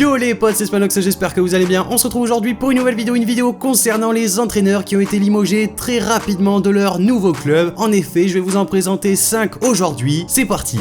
Yo les potes, c'est Spanox, j'espère que vous allez bien. On se retrouve aujourd'hui pour une nouvelle vidéo, concernant les entraîneurs qui ont été limogés très rapidement de leur nouveau club. En effet, je vais vous en présenter 5 aujourd'hui. C'est parti.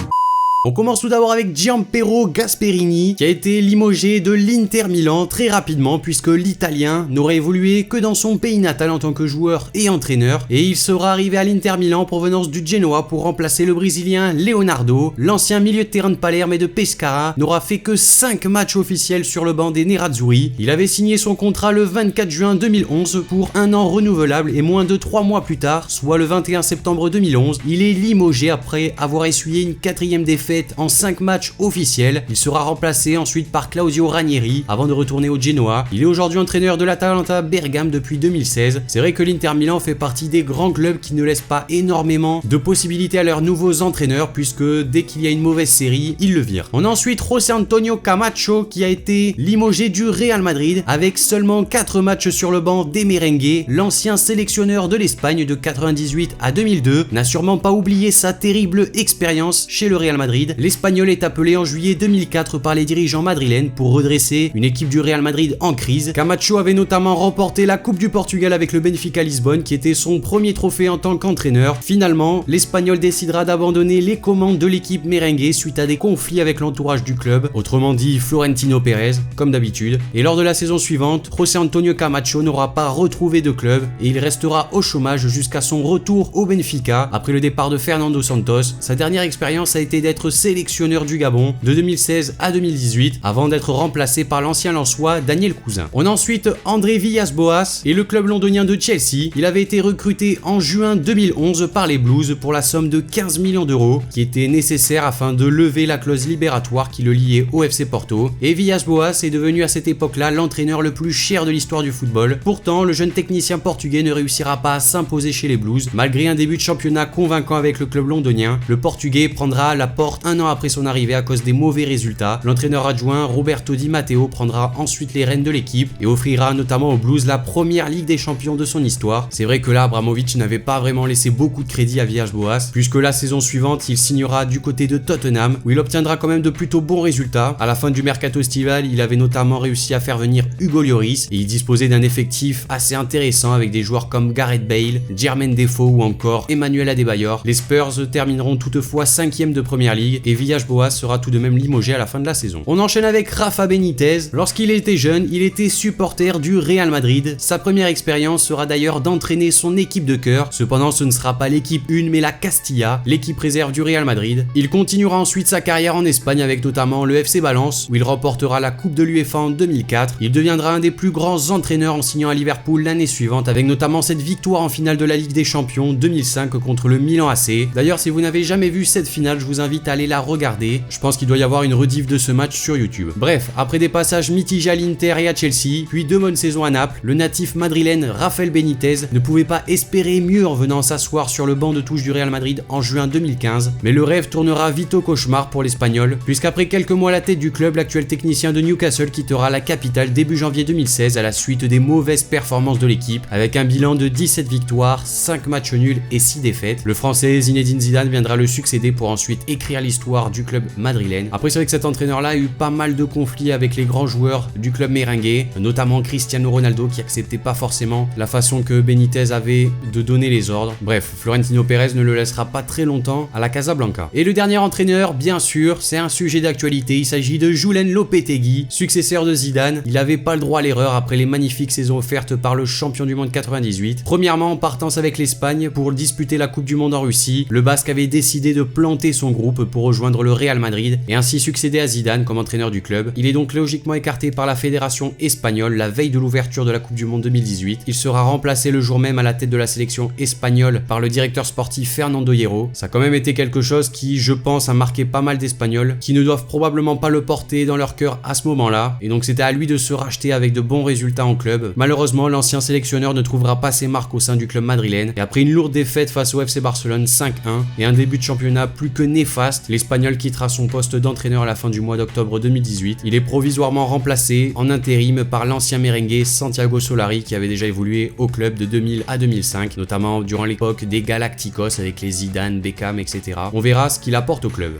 On commence tout d'abord avec Gianpiero Gasperini qui a été limogé de l'Inter Milan très rapidement puisque l'Italien n'aurait évolué que dans son pays natal en tant que joueur et entraîneur et il sera arrivé à l'Inter Milan en provenance du Genoa pour remplacer le Brésilien Leonardo. L'ancien milieu de terrain de Palerme et de Pescara n'aura fait que 5 matchs officiels sur le banc des Nerazzurri. Il avait signé son contrat le 24 juin 2011 pour 1 an renouvelable et moins de 3 mois plus tard, soit le 21 septembre 2011, il est limogé après avoir essuyé une 4e défaite en 5 matchs officiels. Il sera remplacé ensuite par Claudio Ranieri avant de retourner au Genoa. Il est aujourd'hui entraîneur de l'Atalanta Bergame depuis 2016. C'est vrai que l'Inter Milan fait partie des grands clubs qui ne laissent pas énormément de possibilités à leurs nouveaux entraîneurs puisque dès qu'il y a une mauvaise série, ils le virent. On a ensuite José Antonio Camacho qui a été limogé du Real Madrid avec seulement 4 matchs sur le banc des Merengues. L'ancien sélectionneur de l'Espagne de 98 à 2002 n'a sûrement pas oublié sa terrible expérience chez le Real Madrid. L'Espagnol est appelé en juillet 2004 par les dirigeants madrilènes pour redresser une équipe du Real Madrid en crise. Camacho avait notamment remporté la Coupe du Portugal avec le Benfica Lisbonne qui était son premier trophée en tant qu'entraîneur. Finalement, l'Espagnol décidera d'abandonner les commandes de l'équipe merengue suite à des conflits avec l'entourage du club, autrement dit Florentino Pérez, comme d'habitude. Et lors de la saison suivante, José Antonio Camacho n'aura pas retrouvé de club et il restera au chômage jusqu'à son retour au Benfica après le départ de Fernando Santos. Sa dernière expérience a été d'être sélectionneur du Gabon de 2016 à 2018 avant d'être remplacé par l'ancien Lensois Daniel Cousin. On a ensuite André Villas-Boas et le club londonien de Chelsea. Il avait été recruté en juin 2011 par les Blues pour la somme de 15 millions d'euros qui était nécessaire afin de lever la clause libératoire qui le liait au FC Porto. Et Villas-Boas est devenu à cette époque-là l'entraîneur le plus cher de l'histoire du football. Pourtant, le jeune technicien portugais ne réussira pas à s'imposer chez les Blues. Malgré un début de championnat convaincant avec le club londonien, le portugais prendra la porte un an après son arrivée à cause des mauvais résultats. L'entraîneur adjoint Roberto Di Matteo prendra ensuite les rênes de l'équipe et offrira notamment aux Blues la première Ligue des Champions de son histoire. C'est vrai que là, Abramovich n'avait pas vraiment laissé beaucoup de crédit à Villas-Boas puisque la saison suivante, il signera du côté de Tottenham où il obtiendra quand même de plutôt bons résultats. À la fin du mercato estival, il avait notamment réussi à faire venir Hugo Lloris et il disposait d'un effectif assez intéressant avec des joueurs comme Gareth Bale, Jermaine Defoe ou encore Emmanuel Adebayor. Les Spurs termineront toutefois 5e de première ligue et Villas-Boas sera tout de même limogé à la fin de la saison. On enchaîne avec Rafa Benitez. Lorsqu'il était jeune, il était supporter du Real Madrid. Sa première expérience sera d'ailleurs d'entraîner son équipe de cœur. Cependant, ce ne sera pas l'équipe 1 mais la Castilla, l'équipe réserve du Real Madrid. Il continuera ensuite sa carrière en Espagne avec notamment le FC Valence où il remportera la Coupe de l'UEFA en 2004. Il deviendra un des plus grands entraîneurs en signant à Liverpool l'année suivante avec notamment cette victoire en finale de la Ligue des Champions 2005 contre le Milan AC. D'ailleurs, si vous n'avez jamais vu cette finale, je vous invite à aller la regarder. Je pense qu'il doit y avoir une rediff de ce match sur YouTube. Bref, après des passages mitigés à l'Inter et à Chelsea, puis 2 bonnes saisons à Naples, le natif madrilène Rafael Benitez ne pouvait pas espérer mieux en venant s'asseoir sur le banc de touche du Real Madrid en juin 2015. Mais le rêve tournera vite au cauchemar pour l'Espagnol, puisqu'après quelques mois à la tête du club, l'actuel technicien de Newcastle quittera la capitale début janvier 2016 à la suite des mauvaises performances de l'équipe, avec un bilan de 17 victoires, 5 matchs nuls et 6 défaites. Le français Zinedine Zidane viendra le succéder pour ensuite écrire l'histoire du club madrilène. Après, c'est vrai que cet entraîneur-là a eu pas mal de conflits avec les grands joueurs du club merengue, notamment Cristiano Ronaldo qui acceptait pas forcément la façon que Benitez avait de donner les ordres. Bref, Florentino Pérez ne le laissera pas très longtemps à la Casablanca. Et le dernier entraîneur, bien sûr, c'est un sujet d'actualité. Il s'agit de Julen Lopetegui, successeur de Zidane. Il n'avait pas le droit à l'erreur après les magnifiques saisons offertes par le champion du monde 98. Premièrement, en partance avec l'Espagne pour disputer la Coupe du Monde en Russie, le Basque avait décidé de planter son groupe pour rejoindre le Real Madrid et ainsi succéder à Zidane comme entraîneur du club. Il est donc logiquement écarté par la fédération espagnole la veille de l'ouverture de la Coupe du Monde 2018. Il sera remplacé le jour même à la tête de la sélection espagnole par le directeur sportif Fernando Hierro. Ça a quand même été quelque chose qui, je pense, a marqué pas mal d'Espagnols qui ne doivent probablement pas le porter dans leur cœur à ce moment-là. Et donc c'était à lui de se racheter avec de bons résultats en club. Malheureusement, l'ancien sélectionneur ne trouvera pas ses marques au sein du club madrilène et après une lourde défaite face au FC Barcelone 5-1 et un début de championnat plus que néfaste, l'Espagnol quittera son poste d'entraîneur à la fin du mois d'octobre 2018. Il est provisoirement remplacé en intérim par l'ancien merengue Santiago Solari qui avait déjà évolué au club de 2000 à 2005, notamment durant l'époque des Galacticos avec les Zidane, Beckham, etc. On verra ce qu'il apporte au club.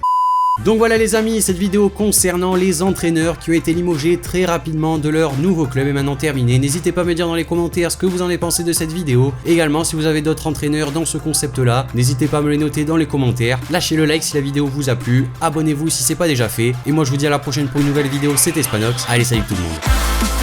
Donc voilà les amis, cette vidéo concernant les entraîneurs qui ont été limogés très rapidement de leur nouveau club est maintenant terminée. N'hésitez pas à me dire dans les commentaires ce que vous en avez pensé de cette vidéo. Également, si vous avez d'autres entraîneurs dans ce concept là, n'hésitez pas à me les noter dans les commentaires. Lâchez le like si la vidéo vous a plu, abonnez-vous si c'est pas déjà fait. Et moi je vous dis à la prochaine pour une nouvelle vidéo, c'était Spanox. Allez, salut tout le monde.